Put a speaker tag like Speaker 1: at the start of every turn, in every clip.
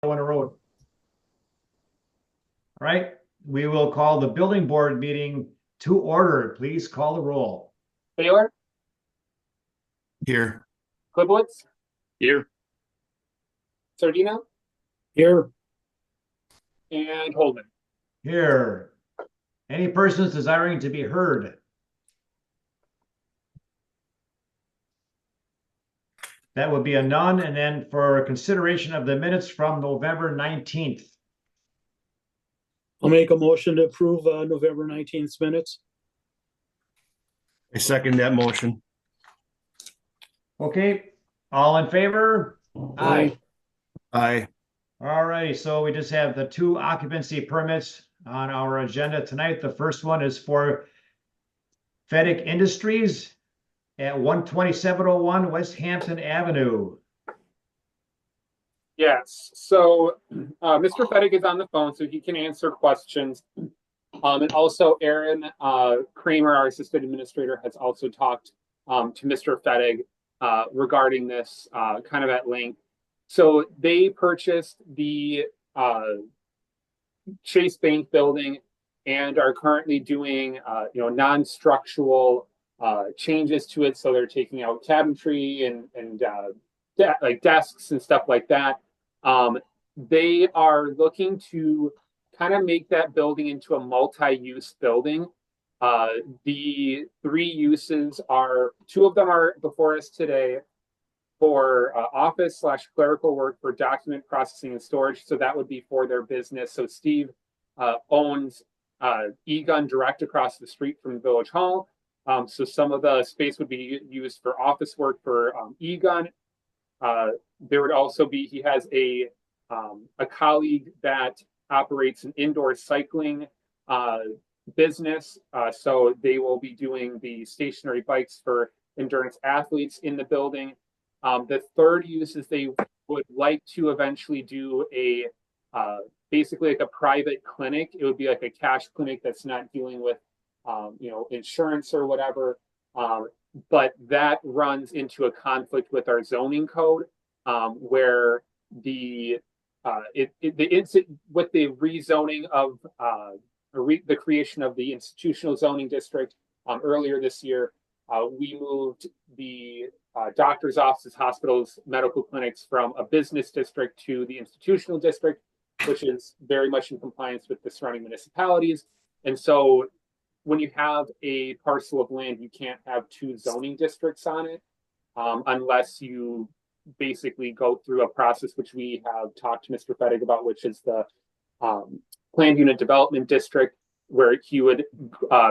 Speaker 1: on the road. All right, we will call the building board meeting to order. Please call the roll.
Speaker 2: Baylor,
Speaker 3: Here.
Speaker 2: Klibowitz,
Speaker 3: Here.
Speaker 2: Sardino,
Speaker 3: Here.
Speaker 2: and Holden.
Speaker 1: Here. Any persons desiring to be heard? That would be a none. And then for consideration of the minutes from November 19th.
Speaker 4: I'll make a motion to approve November 19th minutes.
Speaker 3: I second that motion.
Speaker 1: Okay, all in favor?
Speaker 4: Aye.
Speaker 3: Aye.
Speaker 1: All righty, so we just have the two occupancy permits on our agenda tonight. The first one is for Fedic Industries at 12701 West Hampton Avenue.
Speaker 2: Yes, so Mr. Fettig is on the phone, so he can answer questions. And also Aaron Kramer, our assistant administrator, has also talked to Mr. Fettig regarding this kind of at length. So they purchased the Chase Bank building and are currently doing non-structural changes to it. So they're taking out cabinetry and like desks and stuff like that. They are looking to kind of make that building into a multi-use building. The three uses are, two of them are before us today for office/clerical work for document processing and storage. So that would be for their business. So Steve owns eGun Direct across the street from Village Hall. So some of the space would be used for office work for eGun. There would also be, he has a colleague that operates an indoor cycling business. So they will be doing the stationary bikes for endurance athletes in the building. The third use is they would like to eventually do a basically like a private clinic. It would be like a cash clinic that's not dealing with insurance or whatever. But that runs into a conflict with our zoning code, where with the rezoning of the creation of the institutional zoning district earlier this year, we moved the doctor's offices, hospitals, medical clinics from a business district to the institutional district, which is very much in compliance with the surrounding municipalities. And so when you have a parcel of land, you can't have two zoning districts on it unless you basically go through a process which we have talked to Mr. Fettig about, which is the planned unit development district, where he would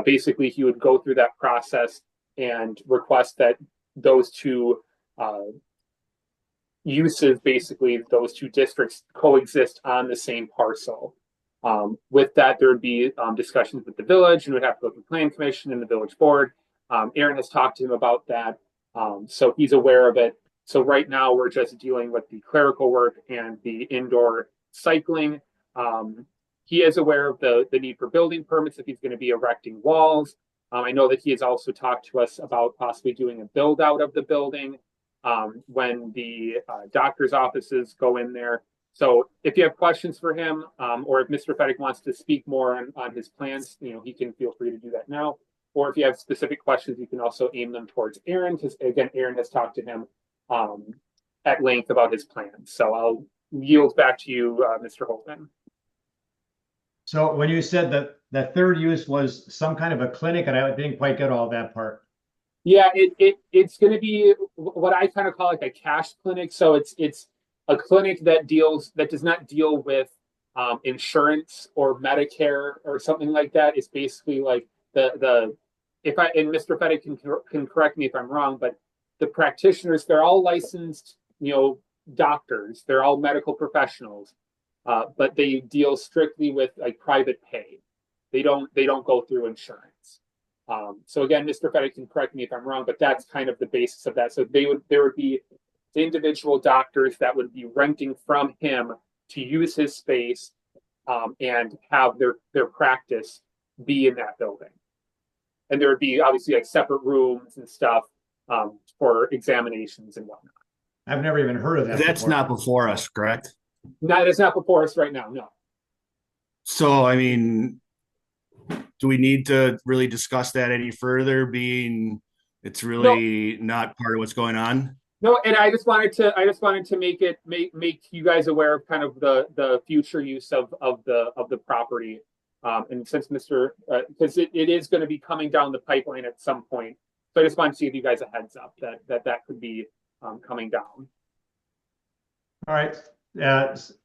Speaker 2: he would go through that process and request that those two uses, basically those two districts, coexist on the same parcel. With that, there would be discussions with the village, and would have to go through the plan commission and the village board. Aaron has talked to him about that, so he's aware of it. So right now, we're just dealing with the clerical work and the indoor cycling. He is aware of the need for building permits if he's going to be erecting walls. I know that he has also talked to us about possibly doing a build out of the building when the doctor's offices go in there. So if you have questions for him, or if Mr. Fettig wants to speak more on his plans, he can feel free to do that now. Or if you have specific questions, you can also aim them towards Aaron, because again, Aaron has talked to him at length about his plans. So I'll yield back to you, Mr. Holden.
Speaker 1: So when you said that the third use was some kind of a clinic, and I didn't quite get all that part.
Speaker 2: Yeah, it's going to be what I kind of call like a cash clinic. So it's a clinic that does not deal with insurance or Medicare or something like that. It's basically like and Mr. Fettig can correct me if I'm wrong, but the practitioners, they're all licensed, doctors. They're all medical professionals, but they deal strictly with like private pay. They don't go through insurance. So again, Mr. Fettig can correct me if I'm wrong, but that's kind of the basis of that. So there would be individual doctors that would be renting from him to use his space and have their practice be in that building. And there would be obviously like separate rooms and stuff for examinations and whatnot.
Speaker 1: I've never even heard of that
Speaker 3: That's
Speaker 1: before.
Speaker 3: not before us, correct?
Speaker 2: It's not before us right now, no.
Speaker 3: So, I mean, do we need to really discuss that any further, being it's really not part of what's going on?
Speaker 2: No, and I just wanted to make you guys aware of kind of the future use of the property. And since because it is going to be coming down the pipeline at some point. So I just wanted to give you guys a heads up that could be coming down.
Speaker 1: All right.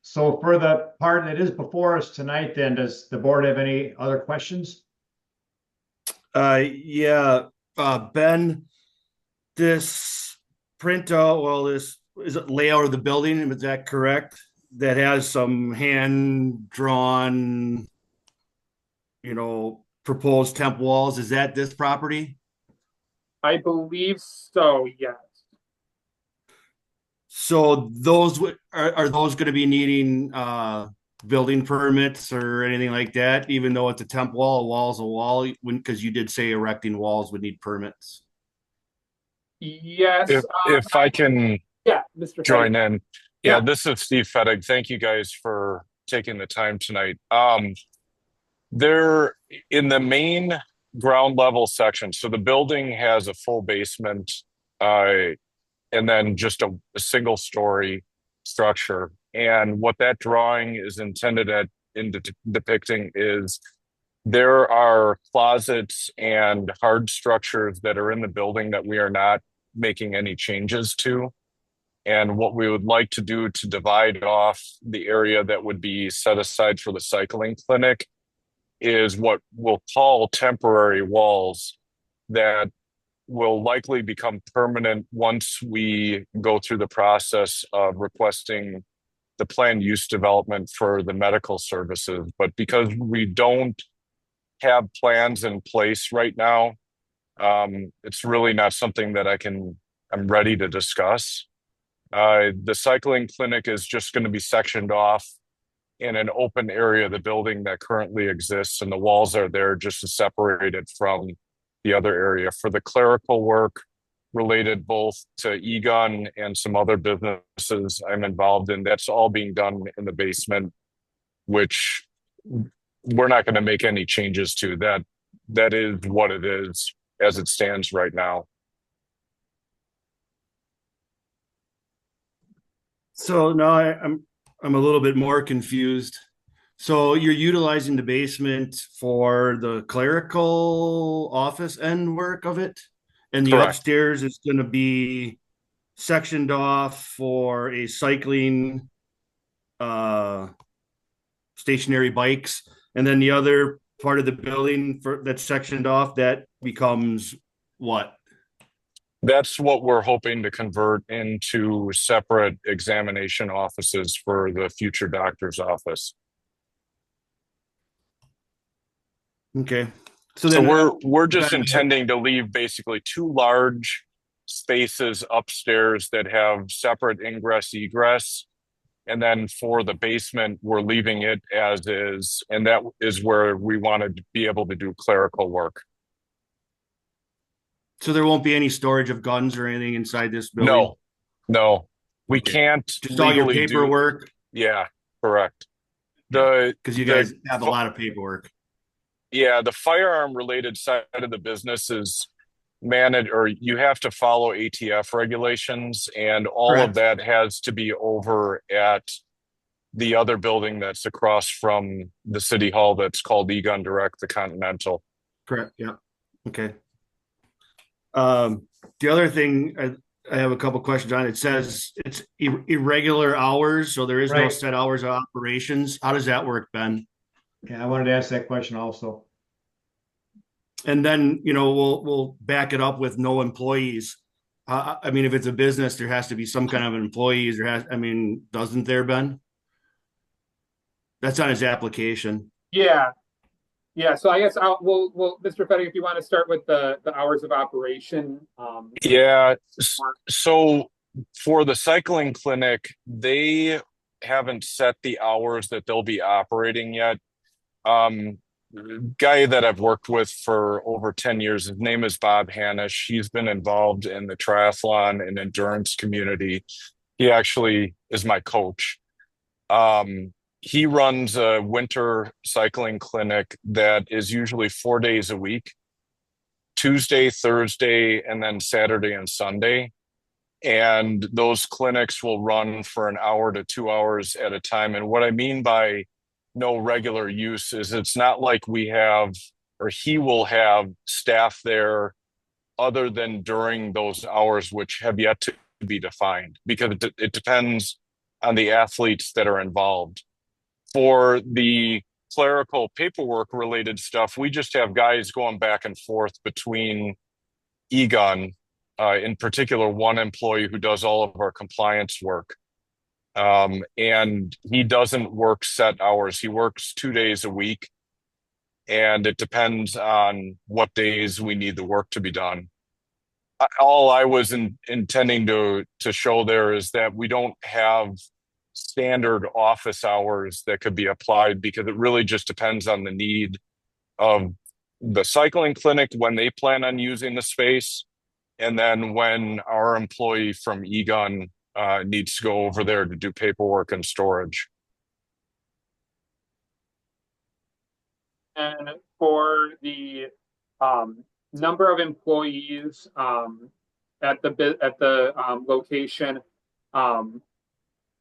Speaker 1: So for the part that is before us tonight, then does the board have any other questions?
Speaker 3: Yeah, Ben, this printout, well, this is it layout of the building, is that correct? That has some hand-drawn, proposed temp walls. Is that this property?
Speaker 2: I believe so, yes.
Speaker 3: So those are those going to be needing building permits or anything like that, even though it's a temp wall, a wall's a wall, because you did say erecting walls would need permits.
Speaker 2: Yes.
Speaker 5: If I can
Speaker 2: Yeah, Mr.
Speaker 5: join in. Yeah,
Speaker 2: Yeah.
Speaker 5: this is Steve Fettig. Thank you guys for taking the time tonight. There in the main ground level section, so the building has a full basement, and then just a single story structure. And what that drawing is intended at depicting is there are closets and hard structures that are in the building that we are not making any changes to. And what we would like to do to divide off the area that would be set aside for the cycling clinic is what we'll call temporary walls that will likely become permanent once we go through the process of requesting the planned use development for the medical services. But because we don't have plans in place right now, it's really not something that I'm ready to discuss. The cycling clinic is just going to be sectioned off in an open area of the building that currently exists, and the walls are there just to separate it from the other area. For the clerical work related both to eGun and some other businesses I'm involved in, that's all being done in the basement, which we're not going to make any changes to. That is what it is as it stands right now.
Speaker 3: So now I'm a little bit more confused. So you're utilizing the basement for the clerical office end work of it, and the
Speaker 5: Correct.
Speaker 3: upstairs is going to be sectioned off for a cycling, stationary bikes, and then the other part of the building that's sectioned off that becomes what?
Speaker 5: That's what we're hoping to convert into separate examination offices for the future doctor's office.
Speaker 3: Okay.
Speaker 5: So
Speaker 3: then
Speaker 5: we're just intending to leave basically two large spaces upstairs that have separate ingress egress. And then for the basement, we're leaving it as is. And that is where we want to be able to do clerical work.
Speaker 3: So there won't be any storage of guns or anything inside this building?
Speaker 5: No, we
Speaker 3: Okay.
Speaker 5: can't
Speaker 3: Just all your
Speaker 5: legally
Speaker 3: paperwork?
Speaker 5: Yeah, correct.
Speaker 3: Because you guys have a lot of paperwork.
Speaker 5: Yeah, the firearm related side of the business is managed, or you have to follow ATF regulations, and all of that has to be over at the other building that's across from the city hall that's called eGun Direct, the Continental.
Speaker 3: Correct. Yeah. Okay. The other thing I have a couple questions on. It says it's irregular hours, so there is no
Speaker 1: Right.
Speaker 3: set hours of operations. How does that work, Ben?
Speaker 1: Yeah, I wanted to ask that question also.
Speaker 3: And then we'll back it up with no employees. I mean, if it's a business, there has to be some kind of employees. Doesn't there, Ben? That's on his application.
Speaker 2: Yeah. So I guess we'll Mr. Fettig, if you want to start with the hours of operation.
Speaker 5: Yeah. So for the cycling clinic, they haven't set the hours that they'll be operating yet. Guy that I've worked with for over 10 years, his name is Bob Hanish. He's been involved in the triathlon and endurance community. He actually is my coach. He runs a winter cycling clinic that is usually 4 days a week, Tuesday, Thursday, and then Saturday and Sunday. And those clinics will run for an hour to 2 hours at a time. And what I mean by no regular use is it's not like we have, or he will have staff there other than during those hours, which have yet to be defined because it depends on the athletes that are involved. For the clerical paperwork related stuff, we just have guys going back and forth between Egon, in particular, one employee who does all of our compliance work. And he doesn't work set hours. He works 2 days a week, and it depends on what days we need the work to be done. All I was intending to show there is that we don't have standard office hours that could be applied because it really just depends on the need of the cycling clinic when they plan on using the space, and then when our employee from Egon needs to go over there to do paperwork and storage.
Speaker 2: And for the number of employees at the location,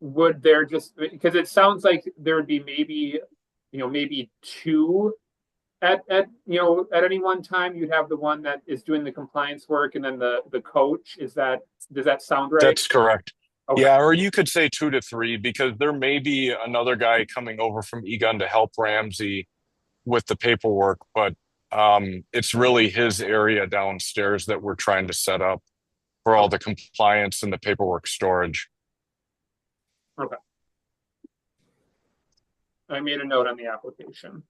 Speaker 2: would there just, because it sounds like there would be maybe two at any one time. You'd have the one that is doing the compliance work and then the coach. Does that sound right?
Speaker 5: That's correct.
Speaker 2: Okay.
Speaker 5: Yeah, or you could say 2 to 3 because there may be another guy coming over from Egon to help Ramsey with the paperwork, but it's really his area downstairs that we're trying to set up for all the compliance and the paperwork storage.
Speaker 2: Okay. I made a note on the application.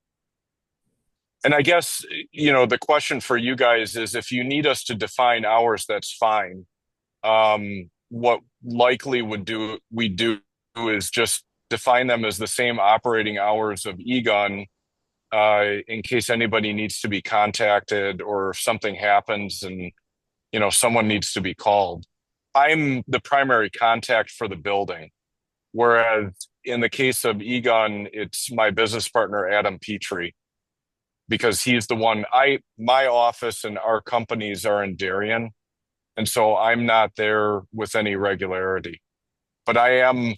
Speaker 5: And I guess, the question for you guys is if you need us to define hours, that's fine. What likely we do is just define them as the same operating hours of Egon, in case anybody needs to be contacted or if something happens and, someone needs to be called. I'm the primary contact for the building. Whereas in the case of Egon, it's my business partner, Adam Petrie, because he's the one. My office and our companies are in Darien, and so I'm not there with any regularity. But I am,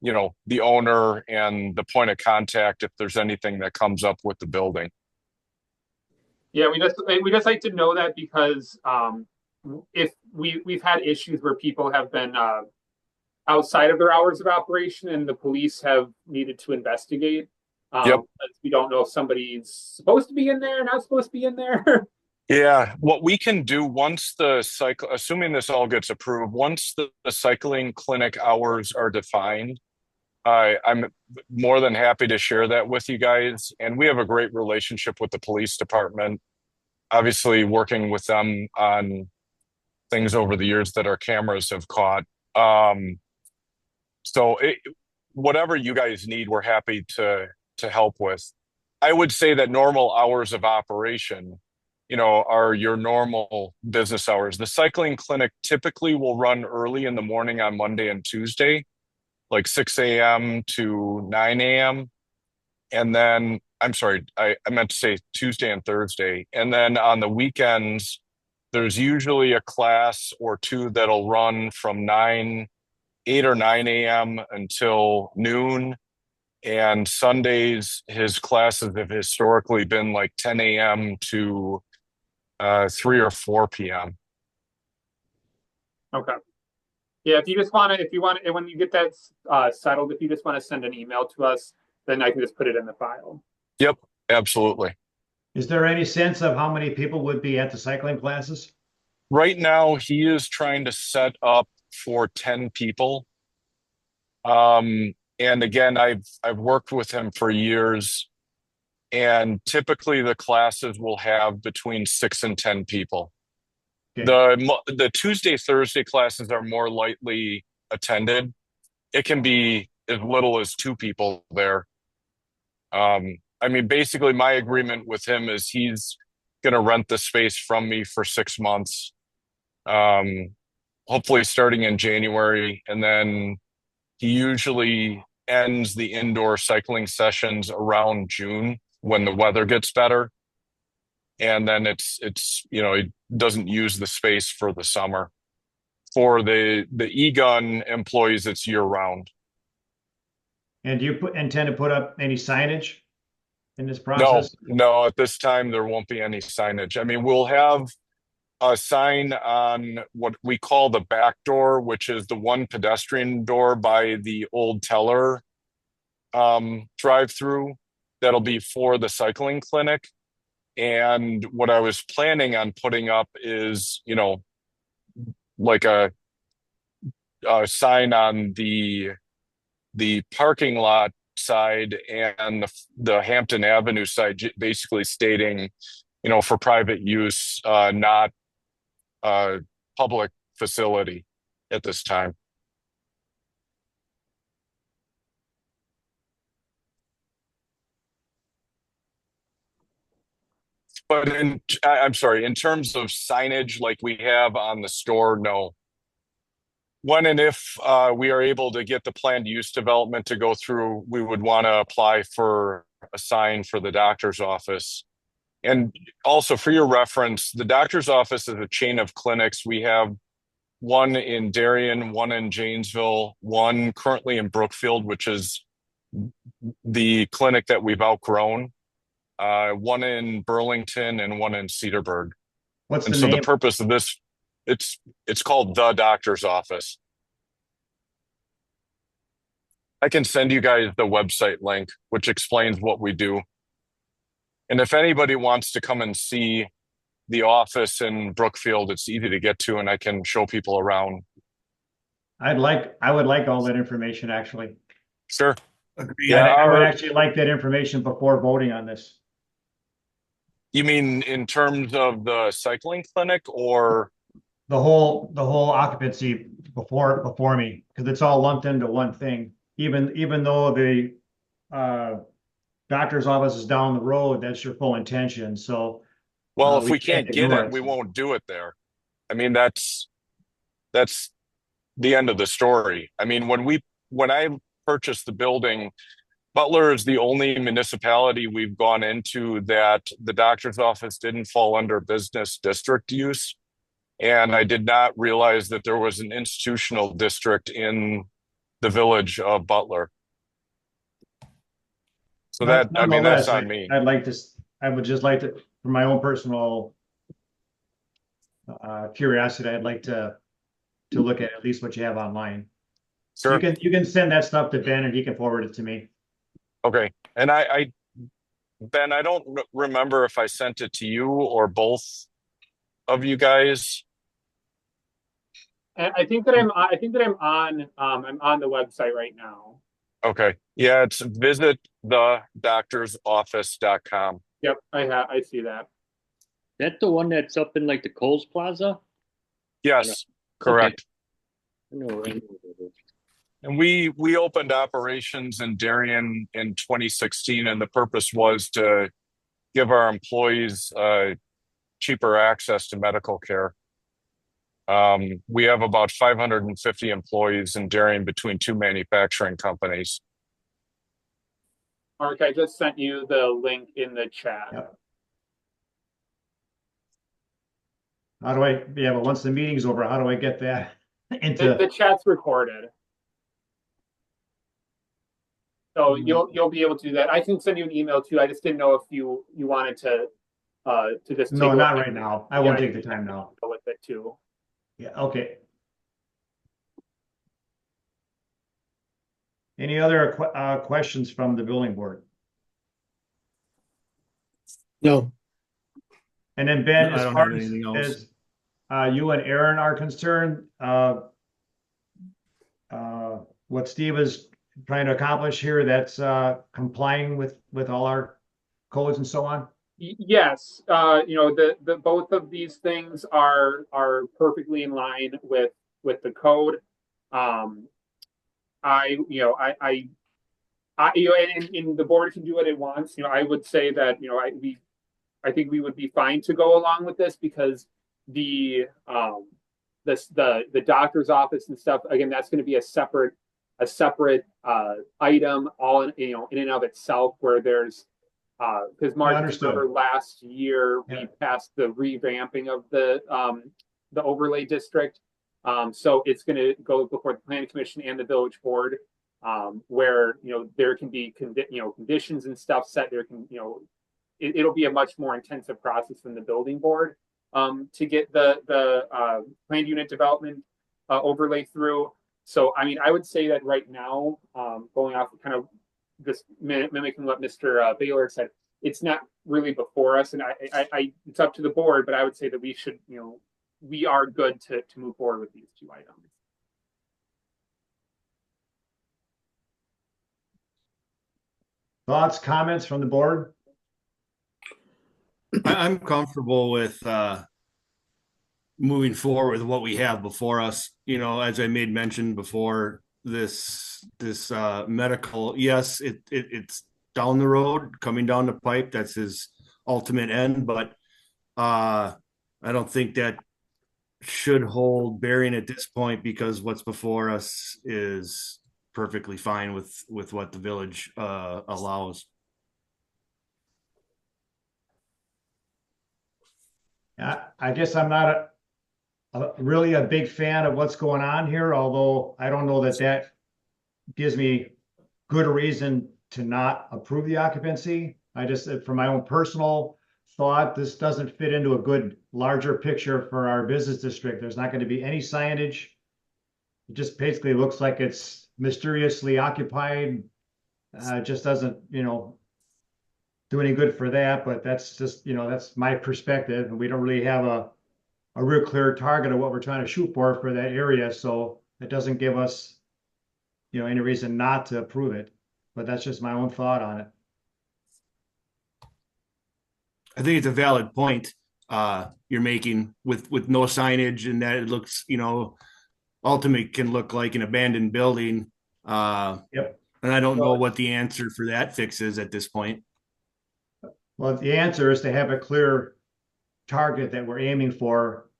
Speaker 5: the owner and the point of contact if there's anything that comes up with the building.
Speaker 2: Yeah, we just like to know that because if we've had issues where people have been outside of their hours of operation and the police have needed to investigate.
Speaker 5: Yep.
Speaker 2: We don't know if somebody's supposed to be in there, not supposed to be in there.
Speaker 5: Yeah, what we can do once assuming this all gets approved, once the cycling clinic hours are defined, I'm more than happy to share that with you guys. And we have a great relationship with the police department, obviously working with them on things over the years that our cameras have caught. So whatever you guys need, we're happy to help with. I would say that normal hours of operation, are your normal business hours. The cycling clinic typically will run early in the morning on Monday and Tuesday, like 6 a.m. to 9 a.m. And then, I'm sorry, I meant to say Tuesday and Thursday. And then on the weekends, there's usually a class or two that'll run from 8 or 9 a.m. until noon. And Sundays, his classes have historically been like 10 a.m. to 3 or 4 p.m.
Speaker 2: Okay. Yeah, if you want to, when you get that settled, if you just want to send an email to us, then I can just put it in the file.
Speaker 5: Yep, absolutely.
Speaker 1: Is there any sense of how many people would be at the cycling classes?
Speaker 5: Right now, he is trying to set up for 10 people. And again, I've worked with him for years, and typically the classes will have between 6 and 10 people.
Speaker 1: Okay.
Speaker 5: The Tuesday, Thursday classes are more lightly attended. It can be as little as 2 people there. Basically my agreement with him is he's going to rent the space from me for 6 months, hopefully starting in January. And then he usually ends the indoor cycling sessions around June when the weather gets better. And then it's it doesn't use the space for the summer. For the e-gun employees, it's year round.
Speaker 1: And do you intend to put up any signage in this
Speaker 5: No,
Speaker 1: process?
Speaker 5: no, at this time there won't be any signage. I mean, we'll have a sign on what we call the back door, which is the one pedestrian door by the old teller drive-through. That'll be for the cycling clinic. And what I was planning on putting up is, like a sign on the parking lot side and the Hampton Avenue side, basically stating, for private use, not public facility at this time. But I'm sorry, in terms of signage like we have on the store, no. When and if we are able to get the planned use development to go through, we would want to apply for a sign for the doctor's office. And also for your reference, the doctor's office is a chain of clinics. We have one in Darien, one in Janesville, one currently in Brookfield, which is the clinic that we've outgrown, one in Burlington, and one in Cedarburg.
Speaker 1: What's
Speaker 5: And
Speaker 1: the
Speaker 5: so the
Speaker 1: name?
Speaker 5: purpose of this, it's called the doctor's office. I can send you guys the website link, which explains what we do. And if anybody wants to come and see the office in Brookfield, it's easy to get to, and I can show people around.
Speaker 1: I would like all that information, actually.
Speaker 5: Sure.
Speaker 3: Agree.
Speaker 5: Yeah,
Speaker 1: I would actually like that information before voting on this.
Speaker 5: You mean in terms of the cycling clinic or?
Speaker 1: The whole occupancy before me, because it's all lumped into one thing. Even though the doctor's office is down the road, that's your full intention. So,
Speaker 5: Well, if we
Speaker 1: can't
Speaker 5: can't get
Speaker 1: ignore
Speaker 5: it, we won't do it there. I mean, that's the end of the story. I mean, when I purchased the building, Butler is the only municipality we've gone into that the doctor's office didn't fall under business district use. And I did not realize that there was an institutional district in the village of Butler. So that's
Speaker 1: Nonetheless,
Speaker 5: on me.
Speaker 1: I would just like to, for my own personal curiosity, I'd like to look at least what you have online.
Speaker 5: Sure.
Speaker 1: You can send that stuff to Ben and he can forward it to me.
Speaker 5: Okay. And Ben, I don't remember if I sent it to you or both of you guys.
Speaker 2: I think that I'm on the website right now.
Speaker 5: Okay. Yeah, it's visitthedoctorsoffice.com.
Speaker 2: Yep, I see that.
Speaker 6: That the one that's up in like the Coles Plaza?
Speaker 5: Yes, correct.
Speaker 6: I know where it is.
Speaker 5: And we opened operations in Darien in 2016, and the purpose was to give our employees cheaper access to medical care. We have about 550 employees in Darien between two manufacturing companies.
Speaker 2: Mark, I just sent you the link in the chat.
Speaker 1: Yep. But once the meeting's over, how do I get that into?
Speaker 2: The chat's recorded. So you'll be able to do that. I can send you an email too. I just didn't know if you wanted to just
Speaker 1: No,
Speaker 2: take
Speaker 1: not right now. I won't take the time now.
Speaker 2: with it too.
Speaker 1: Yeah, okay. Any other questions from the building board?
Speaker 4: No,
Speaker 1: And then Ben,
Speaker 3: I
Speaker 1: as
Speaker 3: don't
Speaker 1: far
Speaker 3: have anything else.
Speaker 1: as you and Aaron are concerned, what Steve is trying to accomplish here, that's complying with all our codes and so on?
Speaker 2: Yes, the both of these things are perfectly in line with the code. And the board can do what it wants. I would say that I think we would be fine to go along with this because the doctor's office and stuff, again, that's going to be a separate a separate item all in, in and of itself, where there's because Mark,
Speaker 1: understood.
Speaker 2: remember last year
Speaker 1: Yeah.
Speaker 2: we passed the revamping of the overlay district. So it's going to go before the planning commission and the village board, where there can be conditions and stuff set. There can it'll be a much more intensive process than the building board to get the planned unit development overlay through. So I mean, I would say that right now, going off of kind of this mimicking what Mr. Baylor said, it's not really before us, and I it's up to the board, but I would say that we should, we are good to move forward with these two items.
Speaker 1: Thoughts, comments from the board?
Speaker 3: I'm comfortable with moving forward with what we have before us. As I made mention before, this medical, yes, it's down the road, coming down the pipe. That's his ultimate end, but I don't think that should hold bearing at this point, because what's before us is perfectly fine with what the village allows.
Speaker 1: I guess I'm not really a big fan of what's going on here, although I don't know that gives me good reason to not approve the occupancy. I just, from my own personal thought, this doesn't fit into a good larger picture for our business district. There's not going to be any signage. It just basically looks like it's mysteriously occupied. It just doesn't, do any good for that, but that's just, that's my perspective. And we don't really have a real clear target of what we're trying to shoot for that area. So it doesn't give us, any reason not to approve it, but that's just my own thought on it.
Speaker 3: I think it's a valid point you're making with no signage, and that it looks, ultimately can look like an abandoned building.
Speaker 1: Yep.
Speaker 3: And I don't know what the answer for that fix is at this point.
Speaker 1: Well, the answer is to have a clear target that we're aiming for,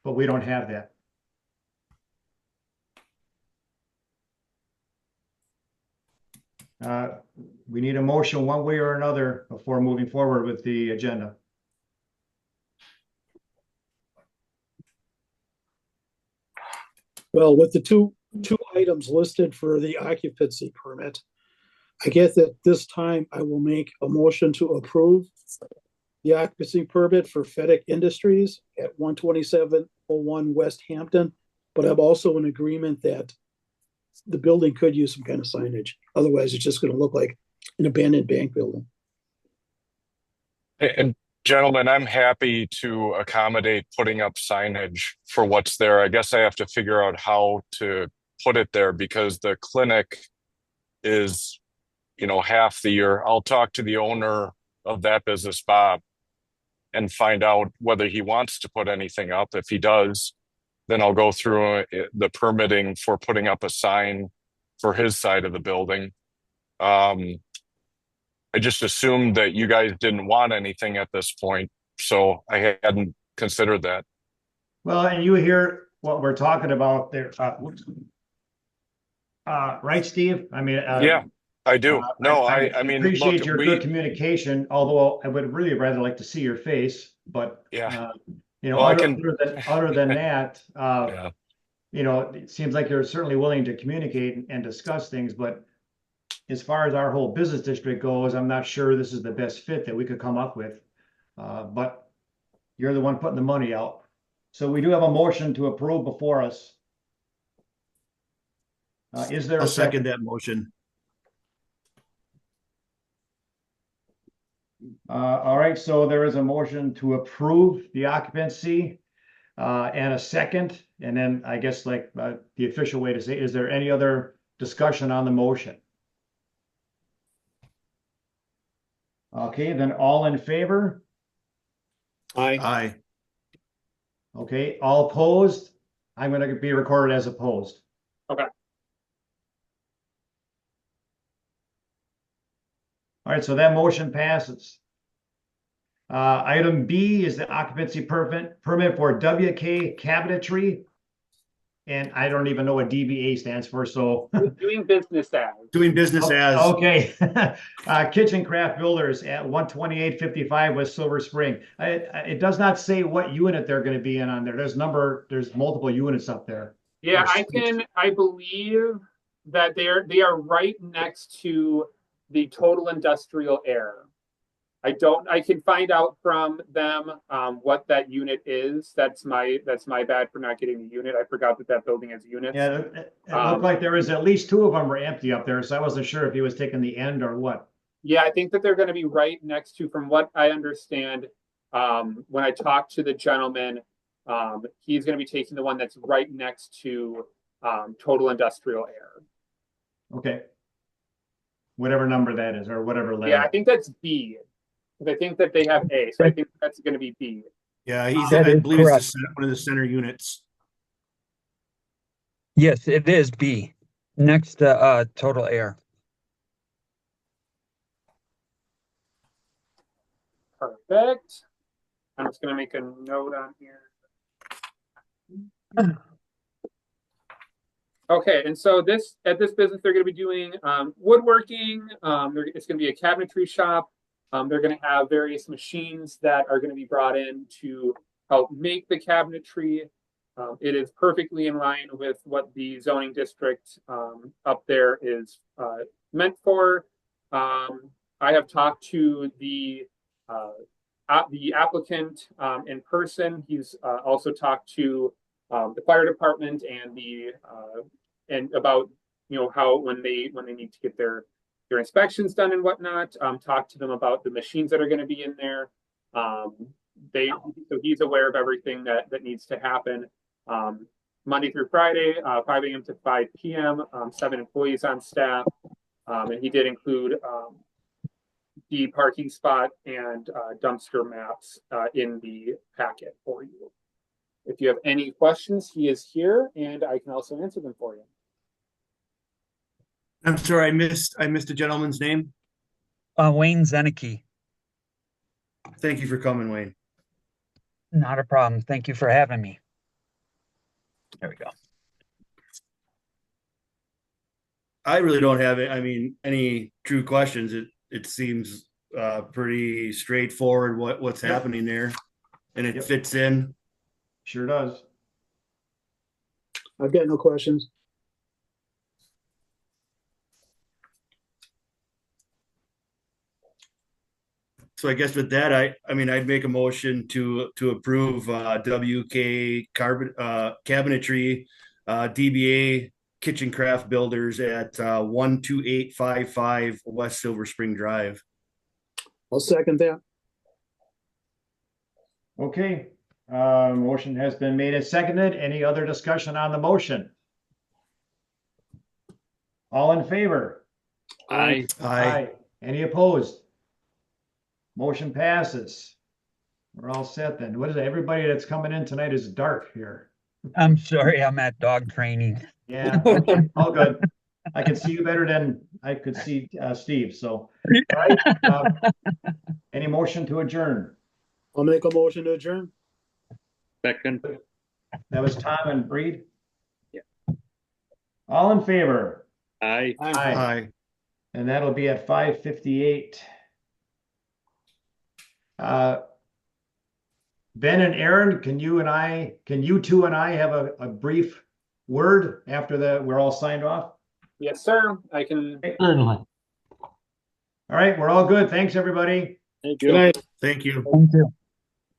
Speaker 1: but we don't have that. We need a motion one way or another before moving forward with the agenda.
Speaker 4: Well, with the two items listed for the occupancy permit, I guess at this time I will make a motion to approve the occupancy permit for FedEx Industries at 12701 West Hampton. But I'm also in agreement that the building could use some kind of signage. Otherwise, it's just going to look like an abandoned bank building.
Speaker 5: And gentlemen, I'm happy to accommodate putting up signage for what's there. I guess I have to figure out how to put it there, because the clinic is, half the year. I'll talk to the owner of that business, Bob, and find out whether he wants to put anything up. If he does, then I'll go through the permitting for putting up a sign for his side of the building. I just assumed that you guys didn't want anything at this point, so I hadn't considered that.
Speaker 1: Well, and you hear what we're talking about there, right, Steve? I mean,
Speaker 5: Yeah, I do. No, I mean,
Speaker 1: appreciate
Speaker 5: look,
Speaker 1: your good communication, although I would really rather like to see your face, but
Speaker 5: yeah.
Speaker 1: well, other than that,
Speaker 5: Yeah.
Speaker 1: It seems like you're certainly willing to communicate and discuss things, but as far as our whole business district goes, I'm not sure this is the best fit that we could come up with. But you're the one putting the money out. So we do have a motion to approve before us. Is there
Speaker 3: I'll
Speaker 1: a
Speaker 3: second that motion.
Speaker 1: All right, so there is a motion to approve the occupancy and a second, and then I guess like the official way to say, is there any other discussion on the motion? Okay, then all in favor?
Speaker 3: Aye.
Speaker 1: Okay, all opposed? I'm going to be recorded as opposed.
Speaker 2: Okay.
Speaker 1: All right, so that motion passes. Item B is the occupancy permit for WK Cabinetry And I don't even know what DBA stands for, so.
Speaker 2: Doing business as.
Speaker 3: Doing business as.
Speaker 1: Okay. Kitchen Craft Builders at 12855 West Silver Spring. It does not say what unit they're going to be in on there. There's multiple units up there.
Speaker 2: Yeah, I believe that they are right next to the total industrial air. I can find out from them what that unit is. That's my bad for not getting the unit. I forgot that building has units.
Speaker 1: Yeah, it looked like there was at least 2 of them were empty up there, so I wasn't sure if he was taking the end or what.
Speaker 2: Yeah, I think that they're going to be right next to, from what I understand, when I talked to the gentleman, he's going to be taking the one that's right next to total industrial air.
Speaker 1: Okay. Whatever number that is, or whatever letter.
Speaker 2: Yeah, I think that's B. I think that they have A, so I think that's going to be B.
Speaker 3: Yeah, I
Speaker 7: is
Speaker 3: believe it's
Speaker 7: correct.
Speaker 3: one of the center units.
Speaker 7: Yes, it is B, next to Total Air.
Speaker 2: Perfect. I'm just going to make a note on here. Okay, and so at this business, they're going to be doing woodworking. It's going to be a cabinetry shop. They're going to have various machines that are going to be brought in to help make the cabinetry. It is perfectly in line with what the zoning district up there is meant for. I have talked to the applicant in person. He's also talked to the fire department and about how when they need to get their inspections done and whatnot. Talk to them about the machines that are going to be in there. So he's aware of everything that needs to happen. Monday through Friday, 5 a.m. to 5 p.m. 7 employees on staff, and he did include the parking spot and dumpster maps in the packet for you. If you have any questions, he is here, and I can also answer them for you.
Speaker 3: I'm sorry, I missed the gentleman's name.
Speaker 7: Wayne Zenicky.
Speaker 3: Thank you for coming, Wayne.
Speaker 7: Not a problem. Thank you for having me. There we go.
Speaker 3: I really don't have any true questions. It seems pretty straightforward what's happening there, and it fits in.
Speaker 1: Sure does.
Speaker 4: I've got no questions.
Speaker 3: So I guess with that, I'd make a motion to approve WK Cabinetry DBA Kitchen Craft Builders at 12855 West Silver Spring Drive.
Speaker 4: I'll second that.
Speaker 1: Okay. Motion has been made and seconded. Any other discussion on the motion? All in favor?
Speaker 6: Aye.
Speaker 3: Aye.
Speaker 1: Any opposed? Motion passes. We're all set then. What is it? Everybody that's coming in tonight is dark here.
Speaker 7: I'm sorry, I'm at dog training.
Speaker 1: Yeah, all good. I can see you better than I could see Steve. So, all right. Any motion to adjourn?
Speaker 4: I'll make a motion to adjourn.
Speaker 6: Second.
Speaker 1: That was Tom and Breed.
Speaker 6: Yeah.
Speaker 1: All in favor?
Speaker 6: Aye.
Speaker 3: Aye.
Speaker 1: And that'll be at 5:58. Ben and Aaron, can you two and I have a brief word after we're all signed off?
Speaker 2: Yes, sir. I can.
Speaker 1: All right, we're all good. Thanks, everybody.
Speaker 6: Thank
Speaker 4: Good
Speaker 6: you.
Speaker 4: night.
Speaker 3: Thank you.
Speaker 7: Thank you.